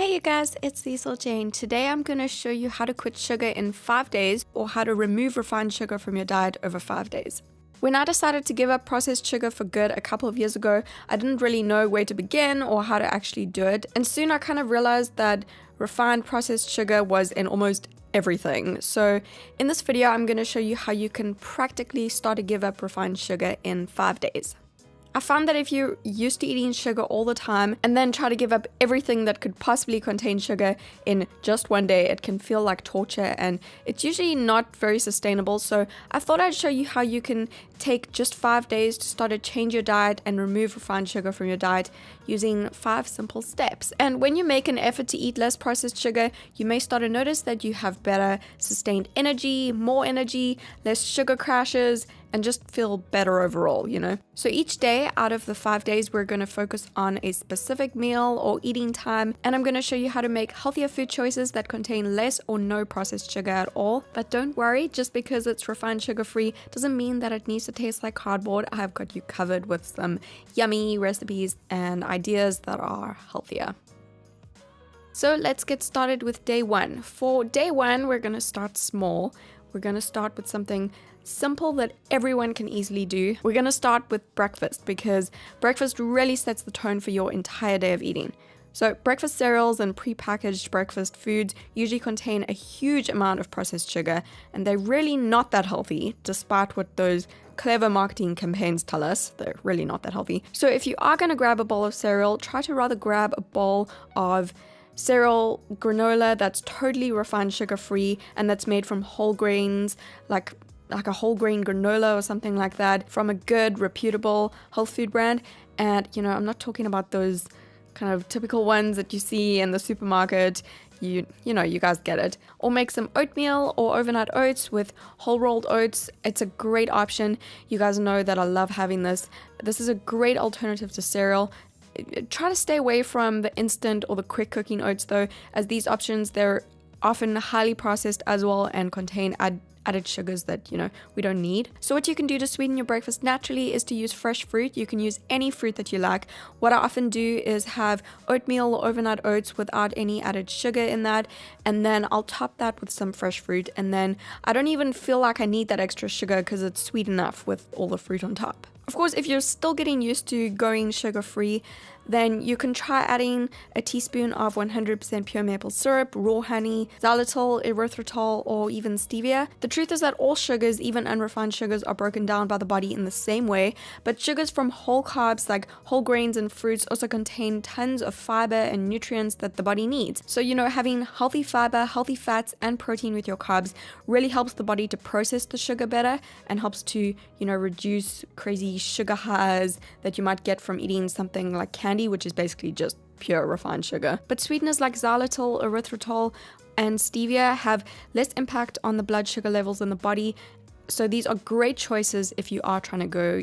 Hey you guys, it's Cecil Jane. Today I'm going to show you how to quit sugar in 5 days or how to remove refined sugar from your diet over 5 days. When I decided to give up processed sugar for good a couple of years ago, I didn't really know where to begin or how to actually do it. And soon I kind of realized that refined processed sugar was in almost everything. So in this video, I'm going to show you how you can practically start to give up refined sugar in 5 days. I found that if you're used to eating sugar all the time and then try to give up everything that could possibly contain sugar in just one day, it can feel like torture and it's usually not very sustainable. So I thought I'd show you how you can take just 5 days to start to change your diet and remove refined sugar from your diet using 5 simple steps. And when you make an effort to eat less processed sugar, you may start to notice that you have better sustained energy, more energy, less sugar crashes, and just feel better overall, So each day out of the 5 days, we're going to focus on a specific meal or eating time, and I'm going to show you how to make healthier food choices that contain less or no processed sugar at all. But don't worry, just because it's refined sugar free doesn't mean that it needs to taste like cardboard. I have got you covered with some yummy recipes and ideas that are healthier. So let's get started with day 1. For day 1, we're going to start small. We're going to start with something simple that everyone can easily do. We're going to start with breakfast because breakfast really sets the tone for your entire day of eating. So breakfast cereals and prepackaged breakfast foods usually contain a huge amount of processed sugar, and they're really not that healthy, despite what those clever marketing campaigns tell us. They're really not that healthy. So if you are going to grab a bowl of cereal, try to rather grab a bowl of cereal granola that's totally refined sugar free and that's made from whole grains, like a whole grain granola or something like that, from a good, reputable health food brand. And I'm not talking about those kind of typical ones that you see in the supermarket. You guys get it. Or make some oatmeal or overnight oats with whole rolled oats. It's a great option. You guys know that I love having this. This is a great alternative to cereal. Try to stay away from the instant or the quick cooking oats though, as these options, they're often highly processed as well and contain added sugars that we don't need. So what you can do to sweeten your breakfast naturally is to use fresh fruit. You can use any fruit that you like. What I often do is have oatmeal or overnight oats without any added sugar in that, and then I'll top that with some fresh fruit, and then I don't even feel like I need that extra sugar because it's sweet enough with all the fruit on top. Of course, if you're still getting used to going sugar-free, then you can try adding a teaspoon of 100% pure maple syrup, raw honey, xylitol, erythritol, or even stevia. The truth is that all sugars, even unrefined sugars, are broken down by the body in the same way, but sugars from whole carbs like whole grains and fruits also contain tons of fiber and nutrients that the body needs. So, having healthy fiber, healthy fats, and protein with your carbs really helps the body to process the sugar better and helps to, reduce crazy sugar highs that you might get from eating something like candy, which is basically just pure refined sugar. But sweeteners like xylitol, erythritol, and stevia have less impact on the blood sugar levels in the body. So these are great choices if you are trying to go,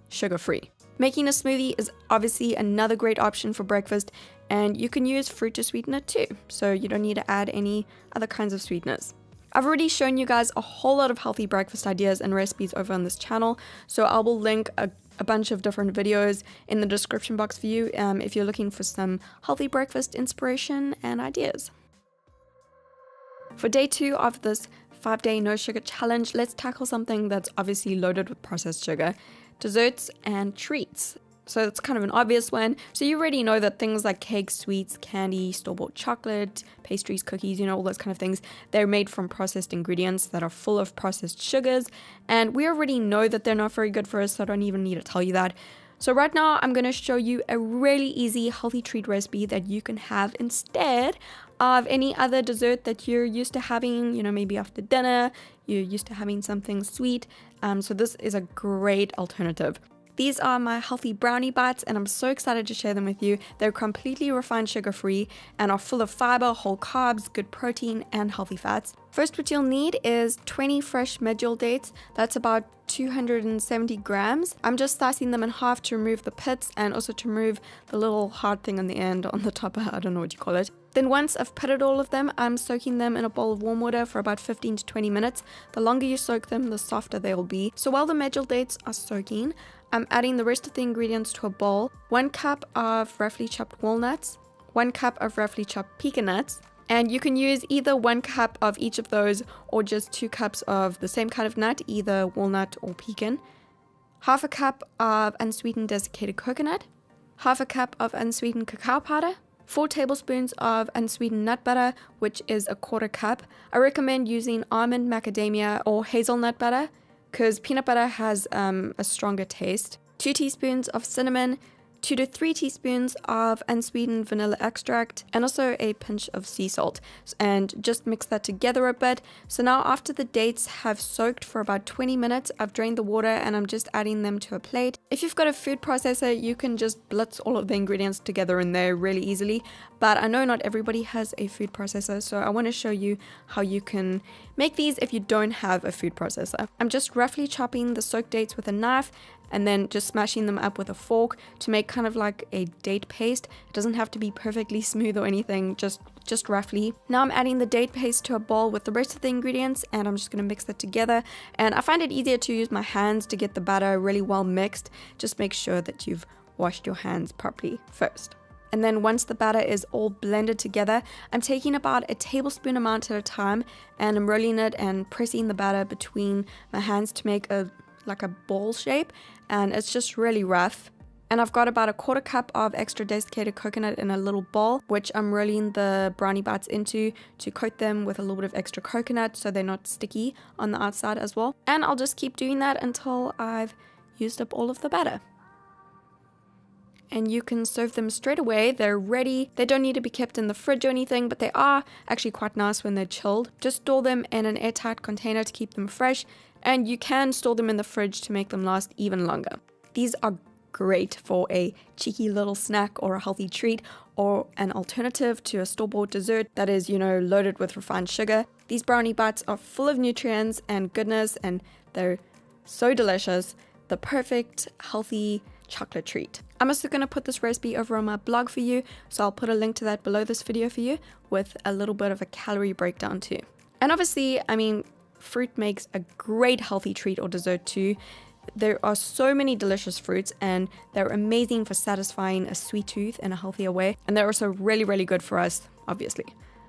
sugar-free. Making a smoothie is obviously another great option for breakfast, and you can use fruit to sweeten it too. So you don't need to add any other kinds of sweeteners. I've already shown you guys a whole lot of healthy breakfast ideas and recipes over on this channel, so I will link a bunch of different videos in the description box for you if you're looking for some healthy breakfast inspiration and ideas. For day 2 of this 5-day no sugar challenge, let's tackle something that's obviously loaded with processed sugar: desserts and treats. So it's kind of an obvious one. So you already know that things like cakes, sweets, candy, store-bought chocolate, pastries, cookies, all those kind of things, they're made from processed ingredients that are full of processed sugars. And we already know that they're not very good for us, so I don't even need to tell you that. So right now, I'm going to show you a really easy healthy treat recipe that you can have instead of any other dessert that you're used to having, maybe after dinner, you're used to having something sweet. So this is a great alternative. These are my healthy brownie bites, and I'm so excited to share them with you. They're completely refined sugar-free and are full of fiber, whole carbs, good protein, and healthy fats. First, what you'll need is 20 fresh medjool dates. That's about 270 grams. I'm just slicing them in half to remove the pits and also to remove the little hard thing on the end, on the top, I don't know what you call it. Then once I've pitted all of them, I'm soaking them in a bowl of warm water for about 15 to 20 minutes. The longer you soak them, the softer they will be. So while the medjool dates are soaking, I'm adding the rest of the ingredients to a bowl. 1 cup of roughly chopped walnuts, 1 cup of roughly chopped pecan nuts. And you can use either 1 cup of each of those or just 2 cups of the same kind of nut, either walnut or pecan. Half a cup of unsweetened desiccated coconut. Half a cup of unsweetened cacao powder. 4 tablespoons of unsweetened nut butter, which is a 1/4 cup. I recommend using almond, macadamia, or hazelnut butter because peanut butter has a stronger taste. 2 teaspoons of cinnamon, 2 to 3 teaspoons of unsweetened vanilla extract, and also a pinch of sea salt. And just mix that together a bit. So now after the dates have soaked for about 20 minutes, I've drained the water and I'm just adding them to a plate. If you've got a food processor, you can just blitz all of the ingredients together in there really easily. But I know not everybody has a food processor, so I want to show you how you can make these if you don't have a food processor. I'm just roughly chopping the soaked dates with a knife and then just smashing them up with a fork to make kind of like a date paste. It doesn't have to be perfectly smooth or anything, just roughly. Now I'm adding the date paste to a bowl with the rest of the ingredients and I'm just going to mix that together. And I find it easier to use my hands to get the batter really well mixed. Just make sure that you've washed your hands properly first. And then once the batter is all blended together, I'm taking about a tablespoon amount at a time and I'm rolling it and pressing the batter between my hands to make like a ball shape, and it's just really rough. And I've got about a 1/4 cup of extra desiccated coconut in a little bowl, which I'm rolling the brownie bites into to coat them with a little bit of extra coconut so they're not sticky on the outside as well. And I'll just keep doing that until I've used up all of the batter. And you can serve them straight away. They're ready. They don't need to be kept in the fridge or anything, but they are actually quite nice when they're chilled. Just store them in an airtight container to keep them fresh, and you can store them in the fridge to make them last even longer. These are great for a cheeky little snack or a healthy treat, or an alternative to a store-bought dessert that is, loaded with refined sugar. These brownie bites are full of nutrients and goodness, and they're so delicious. The perfect, healthy chocolate treat. I'm also going to put this recipe over on my blog for you, so I'll put a link to that below this video for you with a little bit of a calorie breakdown too. And obviously, fruit makes a great healthy treat or dessert too. There are so many delicious fruits and they're amazing for satisfying a sweet tooth in a healthier way. And they're also really, really good for us, obviously.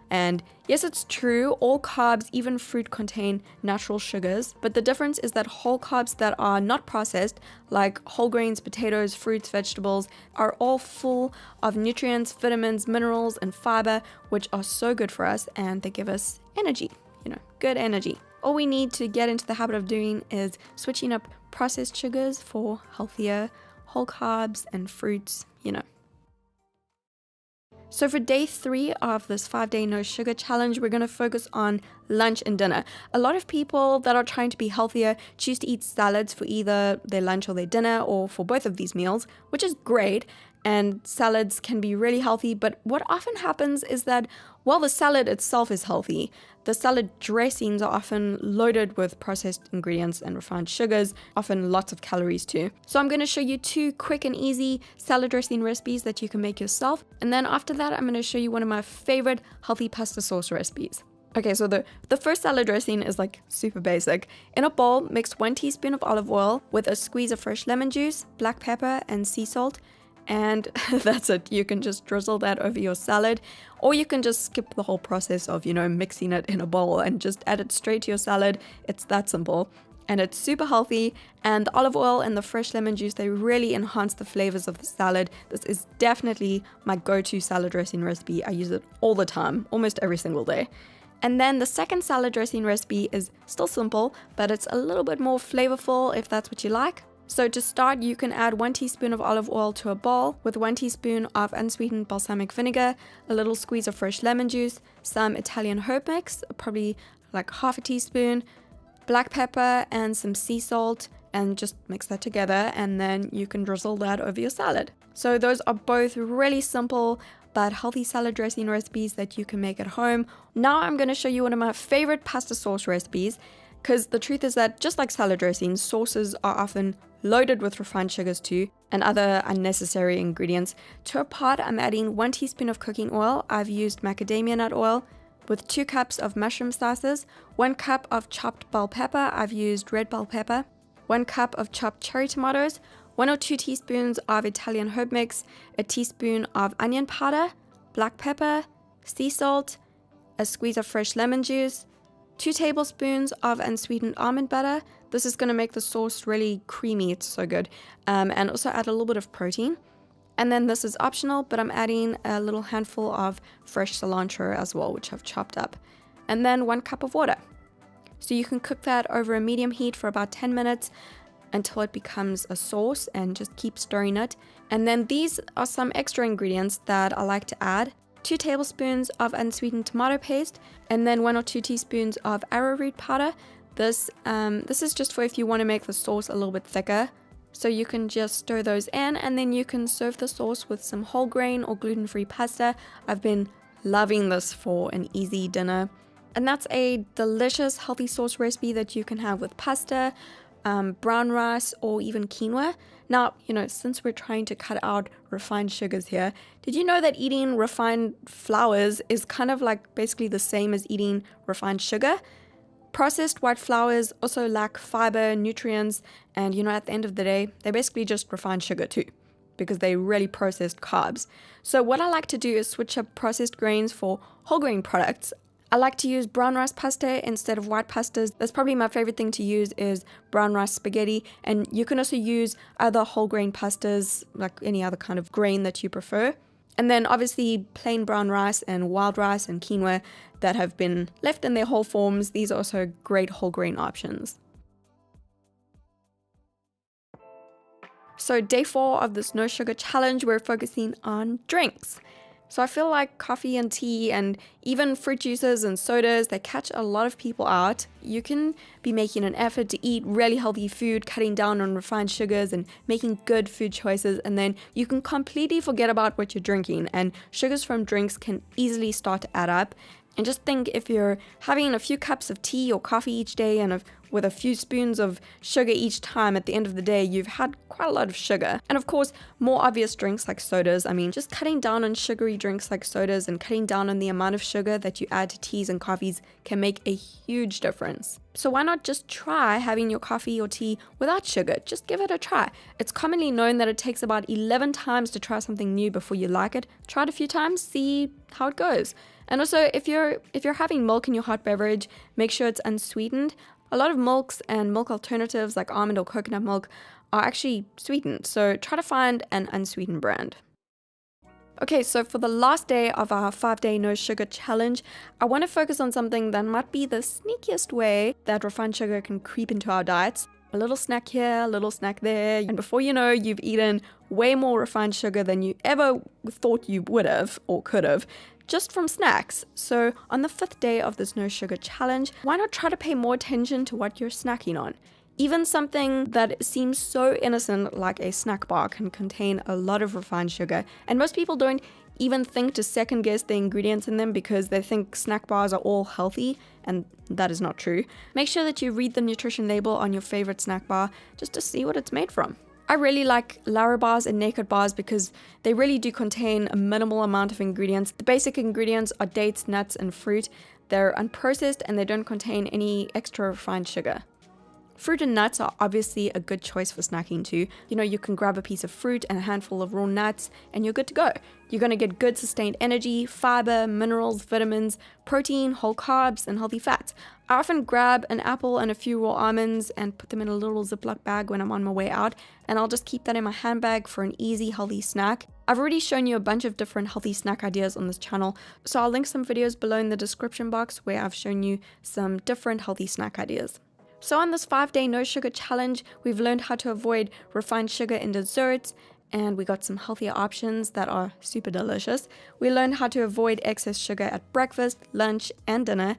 And yes, it's true, all carbs, even fruit, contain natural sugars, but the difference is that whole carbs that are not processed, like whole grains, potatoes, fruits, vegetables, are all full of nutrients, vitamins, minerals, and fiber, which are so good for us, and they give us energy, good energy. All we need to get into the habit of doing is switching up processed sugars for healthier whole carbs and fruits, So for day 3 of this 5-day no sugar challenge, we're going to focus on lunch and dinner. A lot of people that are trying to be healthier choose to eat salads for either their lunch or their dinner, or for both of these meals, which is great. And salads can be really healthy, but what often happens is that while the salad itself is healthy, the salad dressings are often loaded with processed ingredients and refined sugars, often lots of calories too. So I'm going to show you 2 quick and easy salad dressing recipes that you can make yourself. And then after that, I'm going to show you one of my favorite healthy pasta sauce recipes. Okay, so the first salad dressing is like super basic. In a bowl, mix 1 teaspoon of olive oil with a squeeze of fresh lemon juice, black pepper, and sea salt. And that's it. You can just drizzle that over your salad, or you can just skip the whole process of, mixing it in a bowl and just add it straight to your salad. It's that simple. And it's super healthy, and the olive oil and the fresh lemon juice, they really enhance the flavors of the salad. This is definitely my go-to salad dressing recipe. I use it all the time, almost every single day. And then the second salad dressing recipe is still simple, but it's a little bit more flavorful if that's what you like. So to start, you can add 1 teaspoon of olive oil to a bowl with 1 teaspoon of unsweetened balsamic vinegar, a little squeeze of fresh lemon juice, some Italian herb mix, probably like half a teaspoon, black pepper, and some sea salt, and just mix that together, and then you can drizzle that over your salad. So those are both really simple but healthy salad dressing recipes that you can make at home. Now I'm going to show you one of my favorite pasta sauce recipes, because the truth is that just like salad dressings, sauces are often loaded with refined sugars too, and other unnecessary ingredients. To a pot, I'm adding 1 teaspoon of cooking oil. I've used macadamia nut oil, with 2 cups of mushroom slices, 1 cup of chopped bell pepper. I've used red bell pepper, 1 cup of chopped cherry tomatoes, 1 or 2 teaspoons of Italian herb mix, a teaspoon of onion powder, black pepper, sea salt, a squeeze of fresh lemon juice, 2 tablespoons of unsweetened almond butter. This is going to make the sauce really creamy, it's so good, and also add a little bit of protein. And then this is optional, but I'm adding a little handful of fresh cilantro as well, which I've chopped up. And then 1 cup of water. So you can cook that over a medium heat for about 10 minutes until it becomes a sauce, and just keep stirring it. And then these are some extra ingredients that I like to add. 2 tablespoons of unsweetened tomato paste, and then 1 or 2 teaspoons of arrowroot powder. This is just for if you want to make the sauce a little bit thicker. So you can just stir those in, and then you can serve the sauce with some whole grain or gluten-free pasta. I've been loving this for an easy dinner. And that's a delicious healthy sauce recipe that you can have with pasta, brown rice, or even quinoa. Now, since we're trying to cut out refined sugars here, did you know that eating refined flours is kind of like basically the same as eating refined sugar? Processed white flours also lack fiber, nutrients, and at the end of the day, they're basically just refined sugar too, because they really processed carbs. So what I like to do is switch up processed grains for whole grain products. I like to use brown rice pasta instead of white pastas. That's probably my favorite thing to use is brown rice spaghetti. And you can also use other whole grain pastas, like any other kind of grain that you prefer. And then obviously plain brown rice and wild rice and quinoa that have been left in their whole forms. These are also great whole grain options. So day 4 of this no sugar challenge, we're focusing on drinks. So I feel like coffee and tea and even fruit juices and sodas, they catch a lot of people out. You can be making an effort to eat really healthy food, cutting down on refined sugars and making good food choices, and then you can completely forget about what you're drinking, and sugars from drinks can easily start to add up. And just think, if you're having a few cups of tea or coffee each day and with a few spoons of sugar each time, at the end of the day, you've had quite a lot of sugar. And of course, more obvious drinks like sodas. I mean, just cutting down on sugary drinks like sodas and cutting down on the amount of sugar that you add to teas and coffees can make a huge difference. So why not just try having your coffee or tea without sugar? Just give it a try. It's commonly known that it takes about 11 times to try something new before you like it. Try it a few times, see how it goes. And also, if you're having milk in your hot beverage, make sure it's unsweetened. A lot of milks and milk alternatives like almond or coconut milk are actually sweetened, so try to find an unsweetened brand. Okay, so for the last day of our 5-day no sugar challenge, I want to focus on something that might be the sneakiest way that refined sugar can creep into our diets. A little snack here, a little snack there, and before you know, you've eaten way more refined sugar than you ever thought you would have or could have, just from snacks. So on the 5th day of this no sugar challenge, why not try to pay more attention to what you're snacking on? Even something that seems so innocent like a snack bar can contain a lot of refined sugar, and most people don't even think to second guess the ingredients in them because they think snack bars are all healthy, and that is not true. Make sure that you read the nutrition label on your favorite snack bar just to see what it's made from. I really like Lara bars and Naked bars because they really do contain a minimal amount of ingredients. The basic ingredients are dates, nuts, and fruit. They're unprocessed and they don't contain any extra refined sugar. Fruit and nuts are obviously a good choice for snacking too. You can grab a piece of fruit and a handful of raw nuts and you're good to go. You're going to get good sustained energy, fiber, minerals, vitamins, protein, whole carbs, and healthy fats. I often grab an apple and a few raw almonds and put them in a little Ziploc bag when I'm on my way out, and I'll just keep that in my handbag for an easy, healthy snack. I've already shown you a bunch of different healthy snack ideas on this channel, so I'll link some videos below in the description box where I've shown you some different healthy snack ideas. So on this 5-day no sugar challenge, we've learned how to avoid refined sugar in desserts, and we got some healthier options that are super delicious. We learned how to avoid excess sugar at breakfast, lunch, and dinner,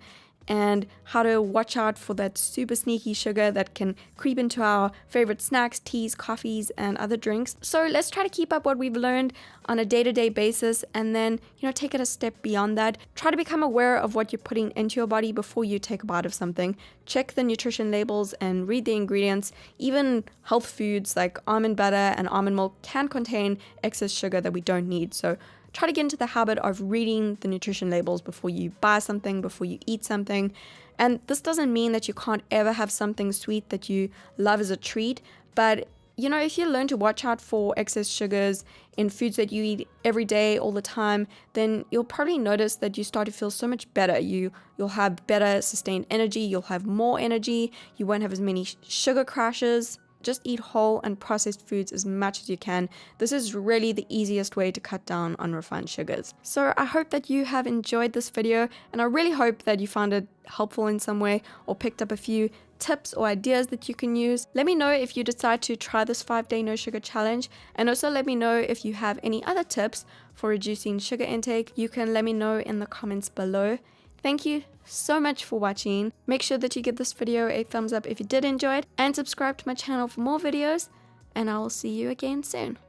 and how to watch out for that super sneaky sugar that can creep into our favorite snacks, teas, coffees, and other drinks. So let's try to keep up what we've learned on a day-to-day basis, and then, take it a step beyond that. Try to become aware of what you're putting into your body before you take a bite of something. Check the nutrition labels and read the ingredients. Even health foods like almond butter and almond milk can contain excess sugar that we don't need. So try to get into the habit of reading the nutrition labels before you buy something, before you eat something. And this doesn't mean that you can't ever have something sweet that you love as a treat, but if you learn to watch out for excess sugars in foods that you eat every day, all the time, then you'll probably notice that you start to feel so much better. You'll have better sustained energy, you'll have more energy, you won't have as many sugar crashes. Just eat whole and processed foods as much as you can. This is really the easiest way to cut down on refined sugars. So I hope that you have enjoyed this video, and I really hope that you found it helpful in some way or picked up a few tips or ideas that you can use. Let me know if you decide to try this 5-day no sugar challenge, and also let me know if you have any other tips for reducing sugar intake. You can let me know in the comments below. Thank you so much for watching. Make sure that you give this video a thumbs up if you did enjoy it, and subscribe to my channel for more videos, and I will see you again soon.